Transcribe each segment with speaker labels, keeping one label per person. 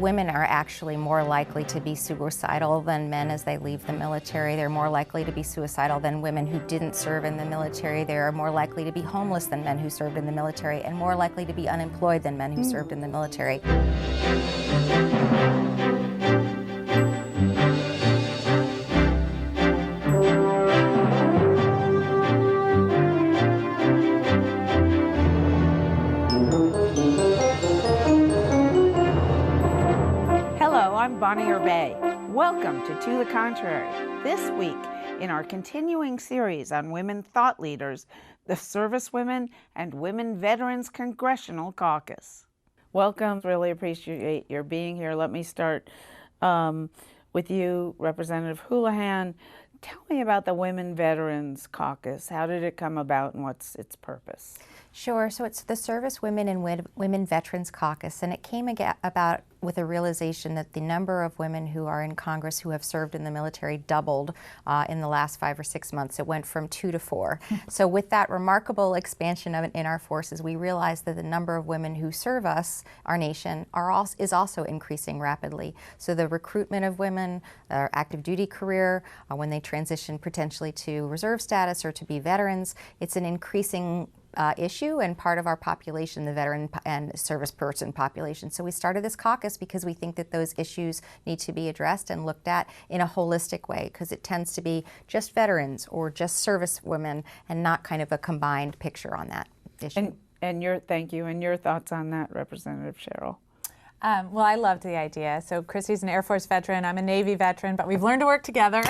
Speaker 1: Women are actually more likely to be suicidal than men as they leave the military. They're more likely to be suicidal than women who didn't serve in the military. They are more likely to be homeless than men who served in the military, and more likely to be unemployed than men who served in the military.
Speaker 2: Welcome to the Contrary. This week, in our continuing series on women thought leaders, the Servicewomen and Women Veterans Congressional Caucus. Welcome. Really appreciate your being here. Let me start with you, Representative Houlihan. Tell me about the Women Veterans Caucus. How did it come about and what's its purpose?
Speaker 1: Sure. So it's the Servicewomen and Women Veterans Caucus, and it came about with a realization that the number of women who are in Congress who have served in the military doubled in the last 5 or 6 months. It went from 2 to 4. So with that remarkable expansion of it in our forces, we realized that the number of women who serve us, our nation, is also increasing rapidly. So the recruitment of women, their active duty career, when they transition potentially to reserve status or to be veterans, it's an increasing issue and part of our population, the veteran and service person population. So we started this caucus because we think that those issues need to be addressed and looked at in a holistic way, because it tends to be just veterans or just service women and not kind of a combined picture on that issue.
Speaker 2: Thank you. And your thoughts on that, Representative Cheryl?
Speaker 3: Well, I loved the idea. So Christy's an Air Force veteran, I'm a Navy veteran, but we've learned to work together.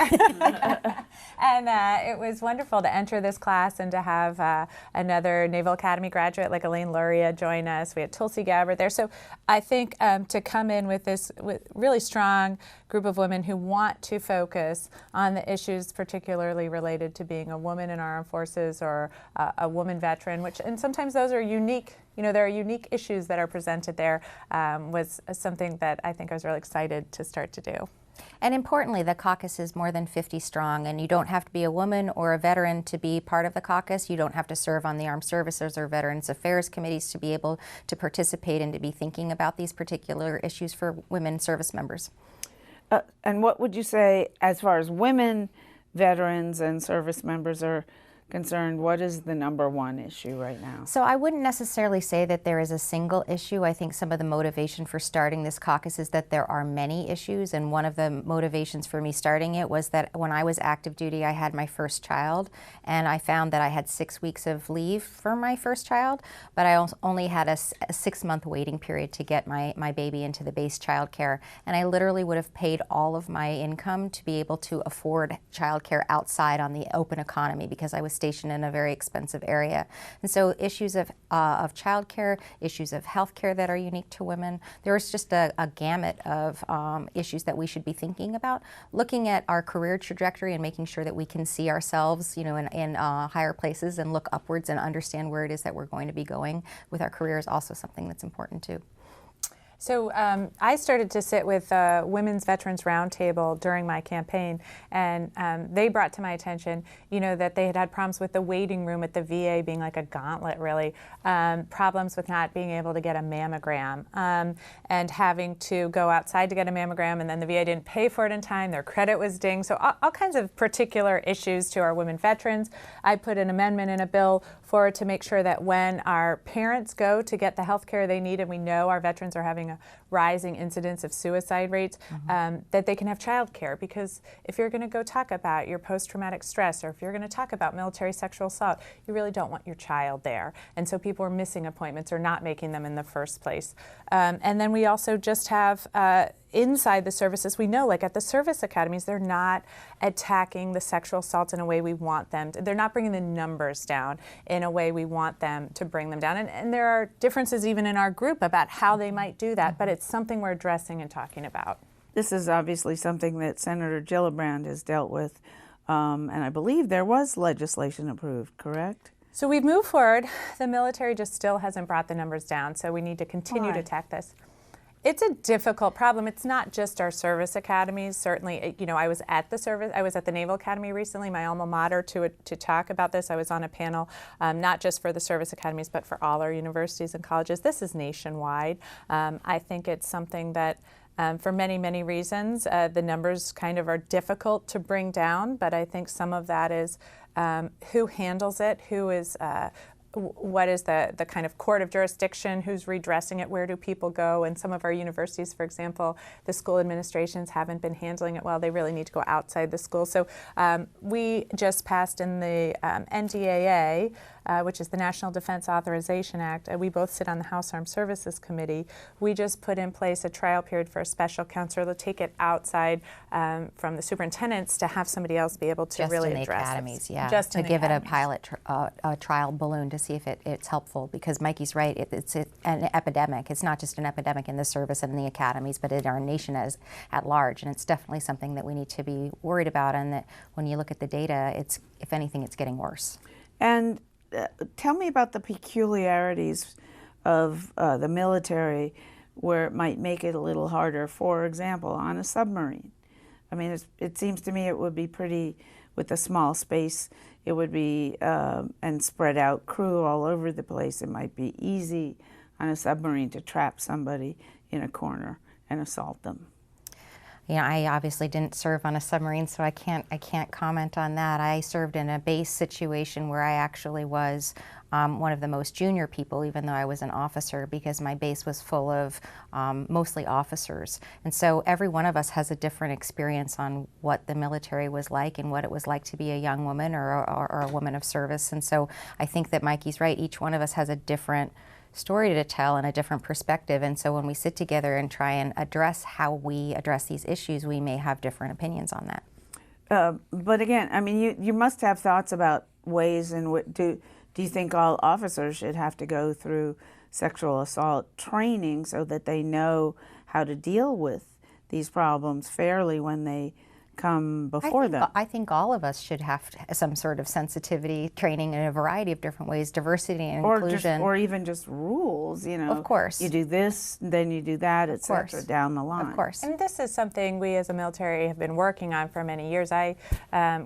Speaker 3: And it was wonderful to enter this class and to have another Naval Academy graduate like Elaine Luria join us. We had Tulsi Gabbard there. So I think to come in with this really strong group of women who want to focus on the issues particularly related to being a woman in our armed forces or a woman veteran, and sometimes those are unique. There are unique issues that are presented there, was something that I think I was really excited to start to do.
Speaker 1: And importantly, the caucus is more than 50 strong, and you don't have to be a woman or a veteran to be part of the caucus. You don't have to serve on the Armed Services or Veterans Affairs committees to be able to participate and to be thinking about these particular issues for women service members.
Speaker 2: And what would you say, as far as women, veterans, and service members are concerned, what is the number one issue right now?
Speaker 1: So I wouldn't necessarily say that there is a single issue. I think some of the motivation for starting this caucus is that there are many issues, and one of the motivations for me starting it was that when I was active duty, I had my first child, and I found that I had 6 weeks of leave for my first child, but I only had a 6-month waiting period to get my baby into the base child care, and I literally would have paid all of my income to be able to afford child care outside on the open economy, because I was stationed in a very expensive area. And so issues of child care, issues of health care that are unique to women, there's just a gamut of issues that we should be thinking about. Looking at our career trajectory and making sure that we can see ourselves, in higher places and look upwards and understand where it is that we're going to be going with our career is also something that's important too.
Speaker 3: So I started to sit with Women's Veterans Roundtable during my campaign, and they brought to my attention, that they had problems with the waiting room at the VA being like a gauntlet, really, problems with not being able to get a mammogram, and having to go outside to get a mammogram, and then the VA didn't pay for it in time, their credit was dinged, so all kinds of particular issues to our women veterans. I put an amendment in a bill forward to make sure that when our parents go to get the health care they need, and we know our veterans are having a rising incidence of suicide rates, that they can have child care, because if you're going to go talk about your post-traumatic stress, or if you're going to talk about military sexual assault, you really don't want your child there. And so people are missing appointments or not making them in the first place. And then we also just have inside the services, we know, like at the service academies, they're not attacking the sexual assaults in a way we want them to. They're not bringing the numbers down in a way we want them to bring them down. And there are differences even in our group about how they might do that, but it's something we're addressing and talking about.
Speaker 2: This is obviously something that Senator Gillibrand has dealt with, and I believe there was legislation approved, correct?
Speaker 3: So we've moved forward. The military just still hasn't brought the numbers down, so we need to continue to attack this. It's a difficult problem. It's not just our service academies. Certainly, I was at the Naval Academy recently, my alma mater, to talk about this. I was on a panel, not just for the service academies, but for all our universities and colleges. This is nationwide. I think it's something that for many, many reasons. The numbers kind of are difficult to bring down, but I think some of that is who handles it, who is what is the kind of court of jurisdiction, who's redressing it, where do people go? And some of our universities, for example, the school administrations haven't been handling it well. They really need to go outside the school. So we just passed in the NDAA, which is the National Defense Authorization Act. We both sit on the House Armed Services Committee. We just put in place a trial period for a special counsel to take it outside from the superintendents to have somebody else be able to
Speaker 1: just
Speaker 3: really
Speaker 1: in the
Speaker 3: address
Speaker 1: academies,
Speaker 3: it.
Speaker 1: yeah,
Speaker 3: Just
Speaker 1: to
Speaker 3: in the
Speaker 1: give it a
Speaker 3: academies.
Speaker 1: pilot a trial balloon to see if it's helpful, because Mikey's right, it's an epidemic. It's not just an epidemic in the service and in the academies, but in our nation at large, and it's definitely something that we need to be worried about, and that when you look at the data, it's, if anything, it's getting worse.
Speaker 2: And tell me about the peculiarities of the military where it might make it a little harder. For example, on a submarine. I mean, it seems to me it would be pretty, with a small space, it would be, and spread out crew all over the place, it might be easy on a submarine to trap somebody in a corner and assault them.
Speaker 1: You know, I obviously didn't serve on a submarine, so I can't comment on that. I served in a base situation where I actually was one of the most junior people, even though I was an officer, because my base was full of mostly officers. And so every one of us has a different experience on what the military was like and what it was like to be a young woman or a woman of service. And so I think that Mikey's right. Each one of us has a different story to tell and a different perspective, and so when we sit together and try and address how we address these issues, we may have different opinions on that.
Speaker 2: But again, I mean, you must have thoughts about ways in which, do you think all officers should have to go through sexual assault training so that they know how to deal with these problems fairly when they come before them?
Speaker 1: I think all of us should have some sort of sensitivity training in a variety of different ways, diversity and inclusion.
Speaker 2: Or even just rules, you know.
Speaker 1: Of course.
Speaker 2: You do this, then you do that, et cetera, down the line.
Speaker 1: Of course.
Speaker 3: And this is something we as a military have been working on for many years. I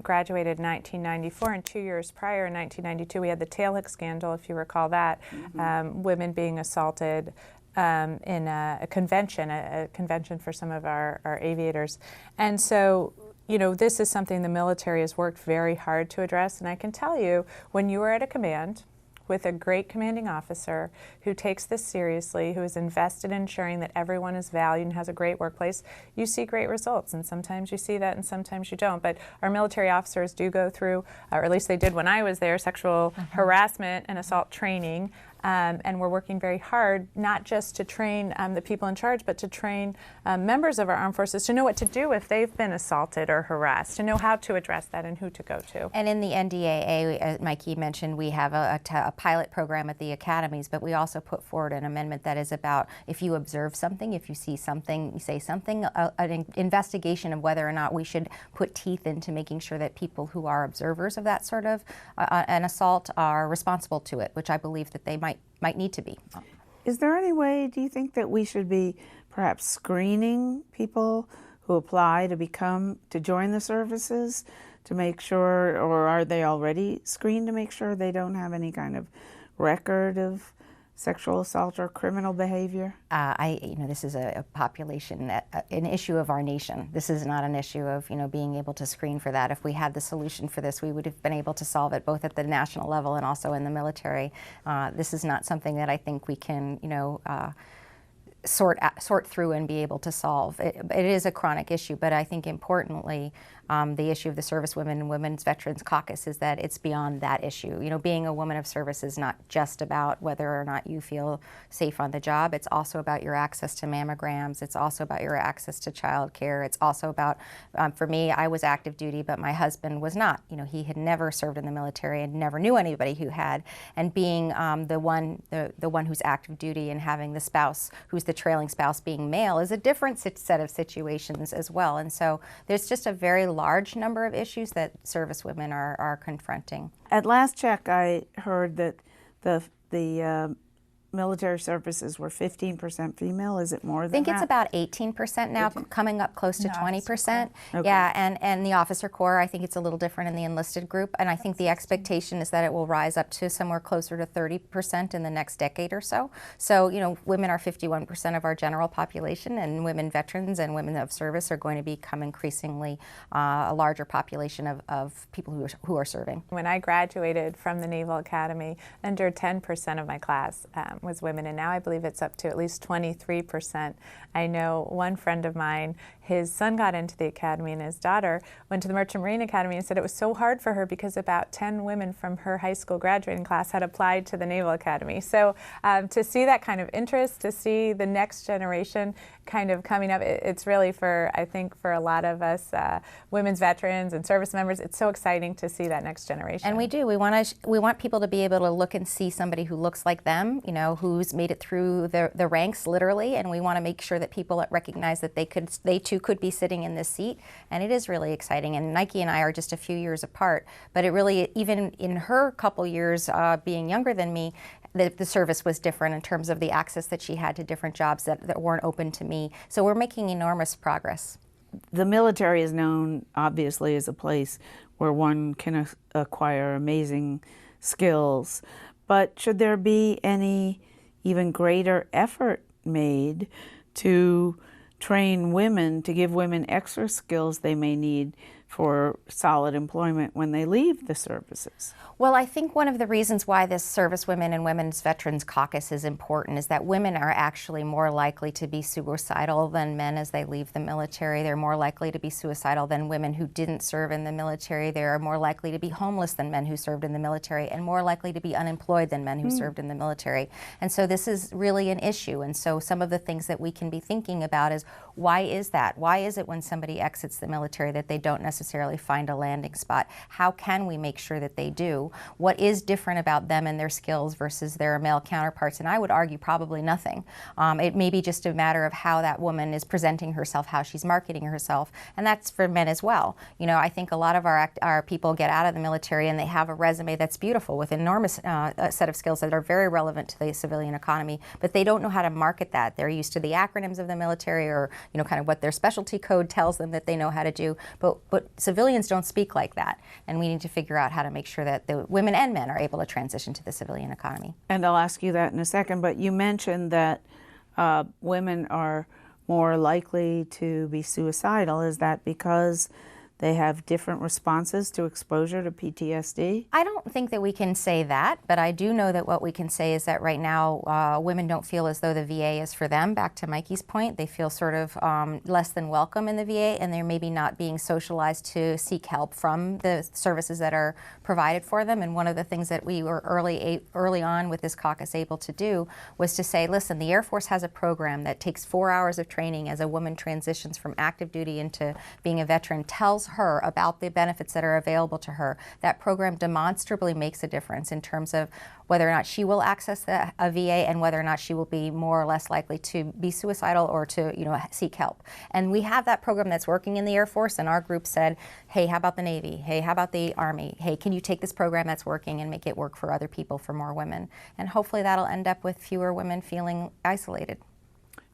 Speaker 3: graduated in 1994, and 2 years prior, in 1992, we had the tailhook scandal, if you recall that, women being assaulted in a convention for some of our aviators. And so, you know, this is something the military has worked very hard to address. And I can tell you, when you are at a command with a great commanding officer who takes this seriously, who is invested in ensuring that everyone is valued and has a great workplace, you see great results. And sometimes you see that and sometimes you don't. But our military officers do go through, or at least they did when I was there, sexual harassment and assault training. And we're working very hard, not just to train the people in charge, but to train members of our armed forces to know what to do if they've been assaulted or harassed, to know how to address that and who to go to.
Speaker 1: And in the NDAA, as Mikey mentioned, we have a pilot program at the academies, but we also put forward an amendment that is about, if you observe something, if you see something, you say something, an investigation of whether or not we should put teeth into making sure that people who are observers of that sort of an assault are responsible to it, which I believe that they might need to be.
Speaker 2: Is there any way, do you think, that we should be perhaps screening people who apply to join the services to make sure, or are they already screened to make sure they don't have any kind of record of sexual assault or criminal behavior?
Speaker 1: This is a population, an issue of our nation. This is not an issue of, being able to screen for that. If we had the solution for this, we would have been able to solve it both at the national level and also in the military. This is not something that I think we can, sort through and be able to solve. It is a chronic issue, but I think importantly, the issue of the Servicewomen and Women's Veterans Caucus is that it's beyond that issue. Being a woman of service is not just about whether or not you feel safe on the job. It's also about your access to mammograms. It's also about your access to childcare. It's also about, for me, I was active duty, but my husband was not. He had never served in the military and never knew anybody who had. And being the one who's active duty and having the spouse who's the trailing spouse being male is a different set of situations as well. And so there's just a very large number of issues that servicewomen are confronting.
Speaker 2: At last check, I heard that the military services were 15% female. Is it more than
Speaker 1: I think
Speaker 2: that?
Speaker 1: it's about 18% now, coming up close to 20%.
Speaker 2: Okay.
Speaker 1: Yeah, and the officer corps, I think it's a little different in the enlisted group, and I think the expectation is that it will rise up to somewhere closer to 30% in the next decade or so. So, you know, women are 51% of our general population, and women veterans and women of service are going to become increasingly a larger population of people who are serving.
Speaker 3: When I graduated from the Naval Academy, under 10% of my class was women, and now I believe it's up to at least 23%. I know one friend of mine, his son got into the academy and his daughter went to the Merchant Marine Academy and said it was so hard for her because about 10 women from her high school graduating class had applied to the Naval Academy. So to see that kind of interest, to see the next generation kind of coming up, it's really I think for a lot of us women's veterans and service members, it's so exciting to see that next generation.
Speaker 1: And we do. We want people to be able to look and see somebody who looks like them, you know, who's made it through the ranks literally, and we want to make sure that people recognize that they too could be sitting in this seat, and it is really exciting. And Nike and I are just a few years apart, but it really, even in her couple years being younger than me, the service was different in terms of the access that she had to different jobs that weren't open to me. So we're making enormous progress.
Speaker 2: The military is known, obviously, as a place where one can acquire amazing skills. But should there be any even greater effort made to train women, to give women extra skills they may need for solid employment when they leave the services?
Speaker 1: Well, I think one of the reasons why this Servicewomen and Women's Veterans Caucus is important is that women are actually more likely to be suicidal than men as they leave the military. They're more likely to be suicidal than women who didn't serve in the military. They are more likely to be homeless than men who served in the military, and more likely to be unemployed than men who served in the military. And so this is really an issue. And so some of the things that we can be thinking about is, why is that? Why is it when somebody exits the military that they don't necessarily find a landing spot? How can we make sure that they do? What is different about them and their skills versus their male counterparts? And I would argue probably nothing. It may be just a matter of how that woman is presenting herself, how she's marketing herself, and that's for men as well. You know, I think a lot of our people get out of the military and they have a resume that's beautiful with enormous set of skills that are very relevant to the civilian economy, but they don't know how to market that. They're used to the acronyms of the military, or you know, kind of what their specialty code tells them that they know how to do, but civilians don't speak like that, and we need to figure out how to make sure that the women and men are able to transition to the civilian economy.
Speaker 2: And I'll ask you that in a second, but you mentioned that women are more likely to be suicidal. Is that because they have different responses to exposure to PTSD?
Speaker 1: I don't think that we can say that, but I do know that what we can say is that right now women don't feel as though the VA is for them. Back to Mikey's point, they feel sort of less than welcome in the VA, and they're maybe not being socialized to seek help from the services that are provided for them. And one of the things that we were early on with this caucus able to do was to say, listen, the Air Force has a program that takes 4 hours of training as a woman transitions from active duty into being a veteran, tells her about the benefits that are available to her. That program demonstrably makes a difference in terms of whether or not she will access a VA and whether or not she will be more or less likely to be suicidal or to, you know, seek help. And we have that program that's working in the Air Force, and our group said, hey, how about the Navy? Hey, how about the Army? Hey, can you take this program that's working and make it work for other people, for more women? And hopefully that'll end up with fewer women feeling isolated.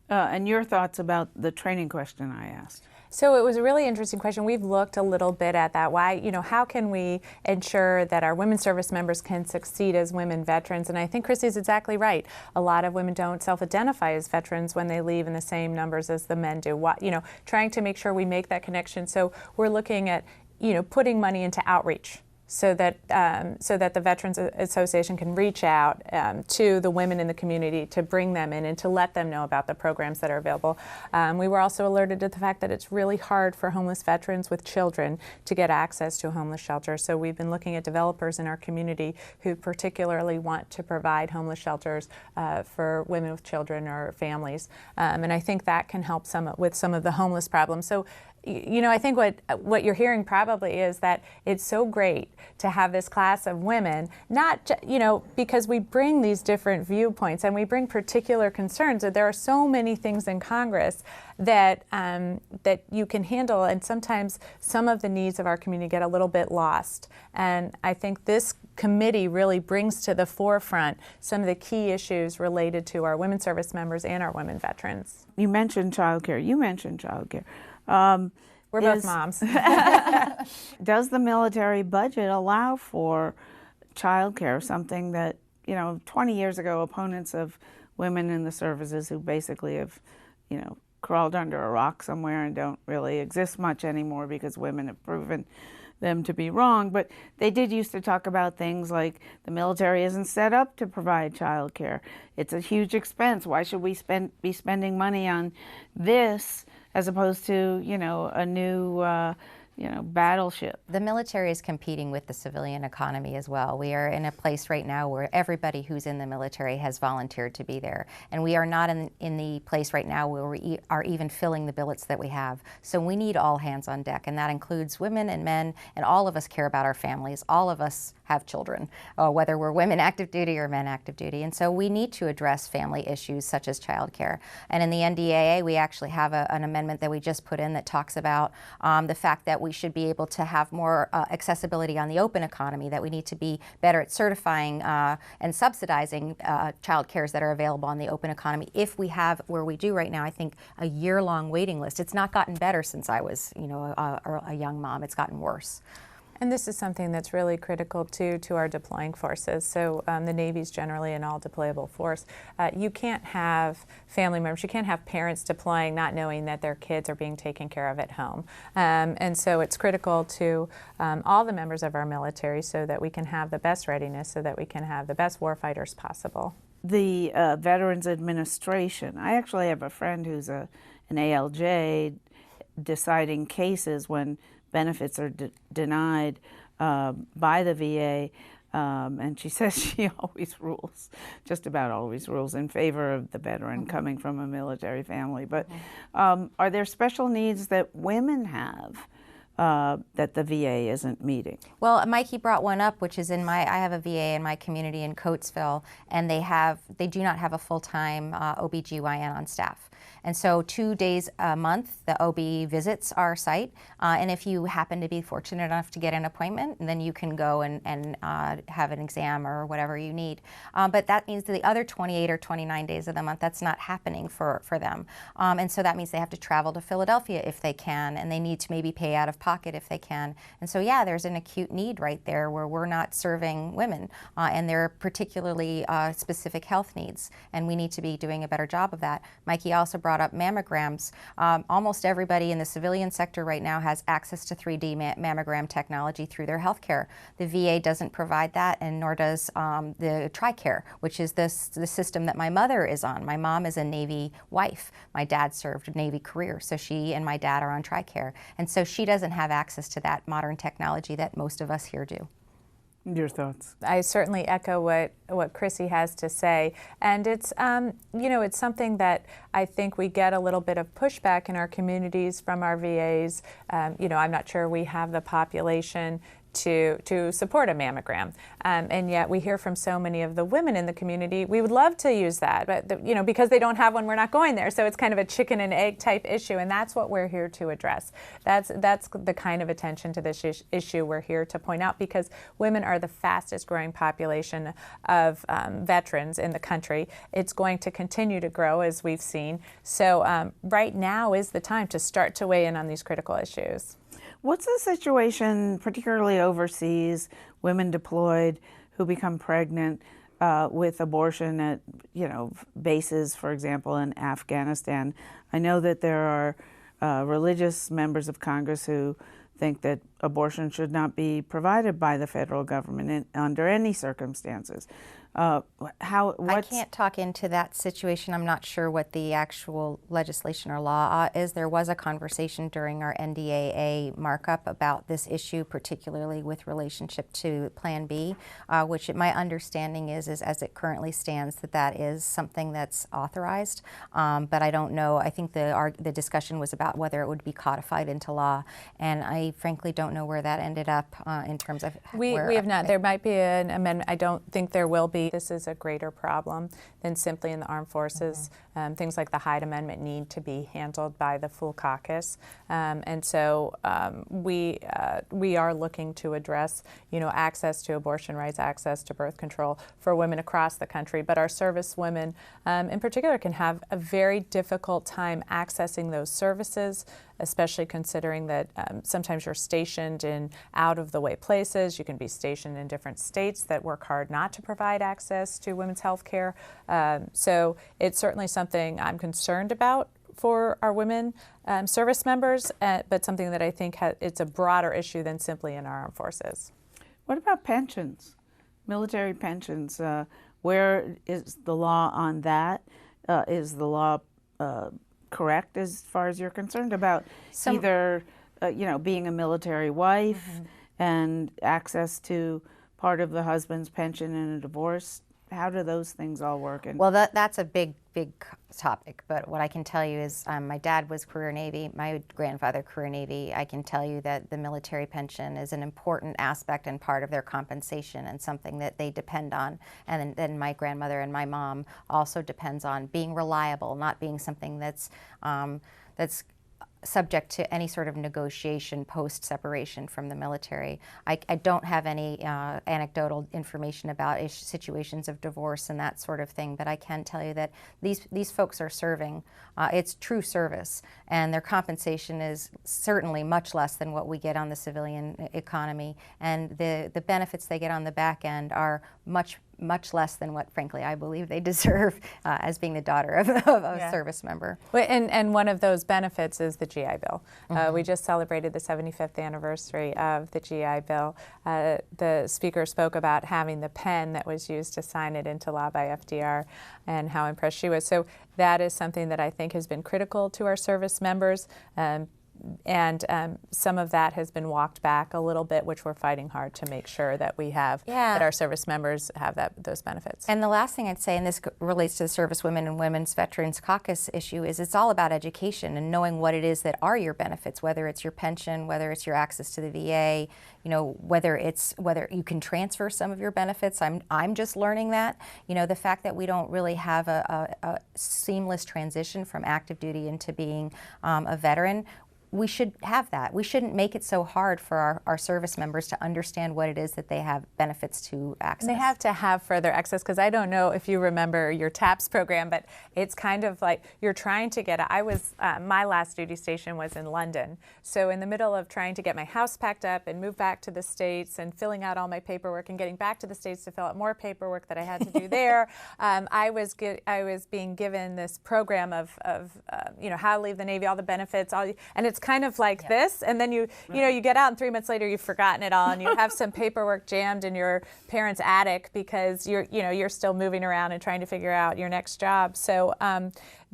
Speaker 2: And your thoughts about the training question I asked?
Speaker 3: So it was a really interesting question. We've looked a little bit at that. Why, you know, how can we ensure that our women service members can succeed as women veterans? And I think Chrissy's exactly right. A lot of women don't self-identify as veterans when they leave in the same numbers as the men do. You know, trying to make sure we make that connection. So we're looking at, you know, putting money into outreach, so that the Veterans Association can reach out to the women in the community to bring them in and to let them know about the programs that are available. We were also alerted to the fact that it's really hard for homeless veterans with children to get access to a homeless shelter. So we've been looking at developers in our community who particularly want to provide homeless shelters for women with children or families. And I think that can help with some of the homeless problems. So, you know, I think what you're hearing probably is that it's so great to have this class of women, not because we bring these different viewpoints and we bring particular concerns. That there are so many things in Congress that that you can handle, and sometimes some of the needs of our community get a little bit lost. And I think this committee really brings to the forefront some of the key issues related to our women service members and our women veterans.
Speaker 2: You mentioned childcare.
Speaker 3: We're both moms.
Speaker 2: Does the military budget allow for childcare, something that, 20 years ago, opponents of women in the services who basically have, crawled under a rock somewhere and don't really exist much anymore because women have proven them to be wrong, but they did used to talk about things like the military isn't set up to provide childcare. It's a huge expense. Why should we be spending money on this as opposed to, a new, battleship?
Speaker 1: The military is competing with the civilian economy as well. We are in a place right now where everybody who's in the military has volunteered to be there. And we are not in the place right now where we are even filling the billets that we have. So we need all hands on deck, and that includes women and men, and all of us care about our families. All of us have children, whether we're women active duty or men active duty. And so we need to address family issues such as childcare. And in the NDAA, we actually have an amendment that we just put in that talks about the fact that we should be able to have more accessibility on the open economy, that we need to be better at certifying and subsidizing child cares that are available on the open economy. If we have, where we do right now, I think, a year-long waiting list. It's not gotten better since I was, a young mom. It's gotten worse.
Speaker 3: And this is something that's really critical too to our deploying forces. So the Navy's generally an all-deployable force. You can't have family members, you can't have parents deploying not knowing that their kids are being taken care of at home. And so it's critical to all the members of our military so that we can have the best readiness, so that we can have the best warfighters possible.
Speaker 2: The Veterans Administration, I actually have a friend who's an ALJ deciding cases when benefits are denied by the VA, and she says she always rules, just about always rules, in favor of the veteran coming from a military family. But are there special needs that women have that the VA isn't meeting?
Speaker 1: Well, Mikey brought one up, which is I have a VA in my community in Coatesville, and they do not have a full-time OBGYN on staff. And so 2 days a month, the OB visits our site, and if you happen to be fortunate enough to get an appointment, then you can go and have an exam or whatever you need. But that means that the other 28 or 29 days of the month, that's not happening for them. And so that means they have to travel to Philadelphia if they can, and they need to maybe pay out of pocket if they can. And so, yeah, there's an acute need right there where we're not serving women, and there are particularly specific health needs, and we need to be doing a better job of that. Mikey also brought up mammograms. Almost everybody in the civilian sector right now has access to 3D mammogram technology through their health care. The VA doesn't provide that, and nor does the TRICARE, which is the system that my mother is on. My mom is a Navy wife. My dad served a Navy career, so she and my dad are on TRICARE. And so she doesn't have access to that modern technology that most of us here do.
Speaker 2: Your thoughts?
Speaker 3: I certainly echo what Chrissy has to say, and it's it's something that I think we get a little bit of pushback in our communities from our VAs. I'm not sure we have the population to support a mammogram, and yet we hear from so many of the women in the community, we would love to use that, but because they don't have one, we're not going there. So it's kind of a chicken and egg type issue, and that's what we're here to address. That's the kind of attention to this issue we're here to point out, because women are the fastest growing population of veterans in the country. It's going to continue to grow, as we've seen. So right now is the time to start to weigh in on these critical issues.
Speaker 2: What's the situation, particularly overseas, women deployed who become pregnant with abortion at, bases, for example, in Afghanistan? I know that there are religious members of Congress who think that abortion should not be provided by the federal government under any circumstances.
Speaker 1: I can't talk into that situation. I'm not sure what the actual legislation or law is. There was a conversation during our NDAA markup about this issue, particularly with relationship to Plan B, which my understanding is as it currently stands, that is something that's authorized. But I don't know. I think the discussion was about whether it would be codified into law, and I frankly don't know where that ended up in terms of
Speaker 3: we have not. There might be an amendment. I don't think there will be. This is a greater problem than simply in the armed forces. Things like the Hyde Amendment need to be handled by the full caucus, and so we are looking to address, access to abortion rights, access to birth control for women across the country. But our service women, in particular, can have a very difficult time accessing those services, especially considering that sometimes you're stationed in out-of-the-way places. You can be stationed in different states that work hard not to provide access to women's health care. So it's certainly something I'm concerned about for our women service members, but something that I think it's a broader issue than simply in our armed forces.
Speaker 2: What about pensions, military pensions? Where is the law on that? Is the law correct as far as you're concerned about either being a military wife and access to part of the husband's pension in a divorce? How do those things all work?
Speaker 1: Well, that's a big topic, but what I can tell you is my dad was career Navy, my grandfather career Navy. I can tell you that the military pension is an important aspect and part of their compensation and something that they depend on. And then my grandmother and my mom also depends on being reliable, not being something that's subject to any sort of negotiation post-separation from the military. I don't have any anecdotal information about situations of divorce and that sort of thing, but I can tell you that these folks are serving. It's true service, and their compensation is certainly much less than what we get on the civilian economy, and the benefits they get on the back end are much less than what, frankly, I believe they deserve as being the daughter of a service member.
Speaker 3: And one of those benefits is the GI Bill. We just celebrated the 75th anniversary of the GI Bill. The speaker spoke about having the pen that was used to sign it into law by FDR and how impressed she was. So that is something that I think has been critical to our service members. And some of that has been walked back a little bit, which we're fighting hard to make sure that we have, that our service members have those benefits.
Speaker 1: And the last thing I'd say, and this relates to the Servicewomen and Women's Veterans Caucus issue, is it's all about education and knowing what it is that are your benefits, whether it's your pension, whether it's your access to the VA, whether you can transfer some of your benefits. I'm just learning that. The fact that we don't really have a seamless transition from active duty into being a veteran. We should have that. We shouldn't make it so hard for our service members to understand what it is that they have benefits to access.
Speaker 3: And they have to have further access, because I don't know if you remember your TAPS program, but it's kind of like you're trying to get, my last duty station was in London. So in the middle of trying to get my house packed up and move back to the States and filling out all my paperwork and getting back to the States to fill out more paperwork that I had to do there, I was being given this program of how to leave the Navy, all the benefits, and it's kind of like this, and then you get out and 3 months later you've forgotten it all, and you have some paperwork jammed in your parents' attic because you're still moving around and trying to figure out your next job. So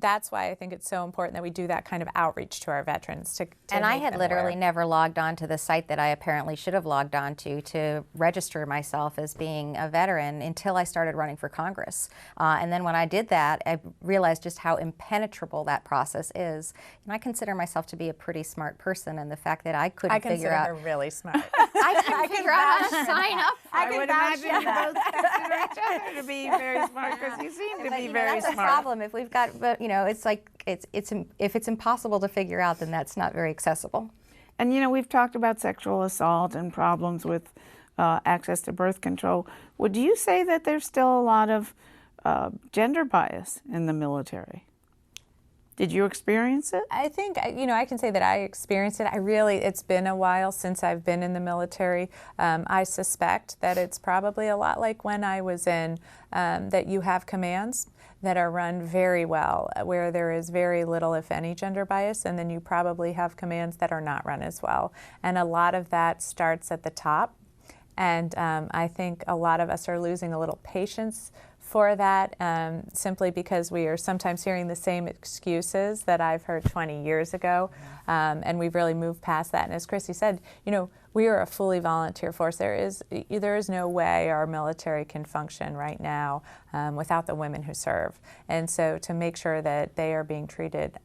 Speaker 3: that's why I think it's so important that we do that kind of outreach to our veterans.
Speaker 1: And I had literally never logged on to the site that I apparently should have logged on to register myself as being a veteran until I started running for Congress. And then when I did that, I realized just how impenetrable that process is. And I consider myself to be a pretty smart person, and the fact that I couldn't figure out—
Speaker 3: I consider her really smart.
Speaker 1: I couldn't figure out how to sign up.
Speaker 2: I would imagine you both consider each other to be very smart, because you seem to be very
Speaker 1: that's
Speaker 2: smart.
Speaker 1: That's a problem. If we've got, it's like if it's impossible to figure out, then that's not very accessible.
Speaker 2: And we've talked about sexual assault and problems with access to birth control. Would you say that there's still a lot of gender bias in the military? Did you experience it?
Speaker 3: I think, I can say that I experienced it. It's been a while since I've been in the military. I suspect that it's probably a lot like when I was in, that you have commands that are run very well, where there is very little, if any, gender bias, and then you probably have commands that are not run as well. And a lot of that starts at the top. And I think a lot of us are losing a little patience for that, simply because we are sometimes hearing the same excuses that I've heard 20 years ago, and we've really moved past that. And as Chrissy said, we are a fully volunteer force. There is no way our military can function right now without the women who serve. And so to make sure that they are being treated,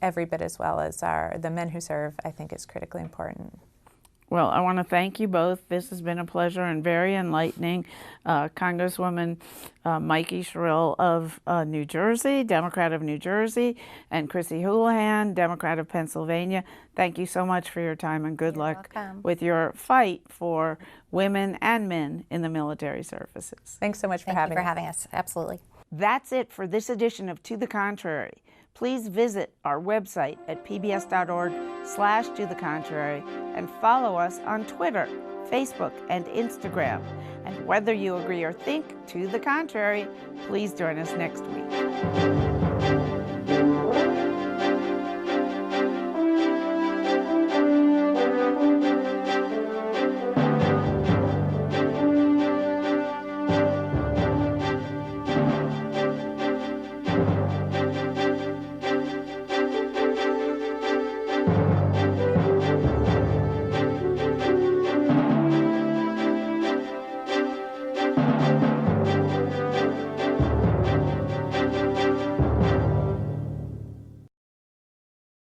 Speaker 3: every bit as well as the men who serve, I think is critically important.
Speaker 2: Well, I want to thank you both. This has been a pleasure and very enlightening. Congresswoman Mikey Sherrill of New Jersey, Democrat of New Jersey, and Chrissy Houlihan, Democrat of Pennsylvania. Thank you so much for your time, and good luck with your fight for women and men in the military services.
Speaker 3: Thanks so much for
Speaker 1: Thank you for
Speaker 3: having
Speaker 1: having us. Absolutely.
Speaker 2: That's it for this edition of To the Contrary. Please visit our website at pbs.org/tothecontrary and follow us on Twitter, Facebook, and Instagram. And whether you agree or think to the contrary, please join us next week.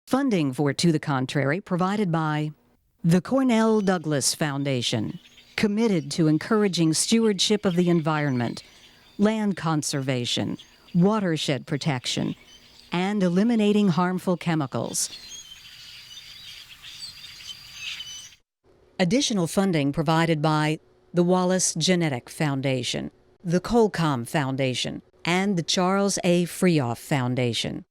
Speaker 4: Funding for To the Contrary provided by the Cornell Douglas Foundation, committed to encouraging stewardship of the environment, land conservation, watershed protection, and eliminating harmful chemicals. Additional funding provided by the Wallace Genetic Foundation, the Colcom Foundation, and the Charles A. Freoff Foundation.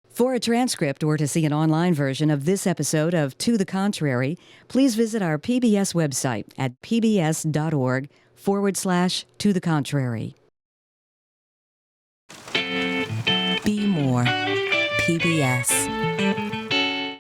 Speaker 4: For a transcript or to see an online version of this episode of To the Contrary, please visit our PBS website at pbs.org/To the Contrary.
Speaker 5: Be more PBS.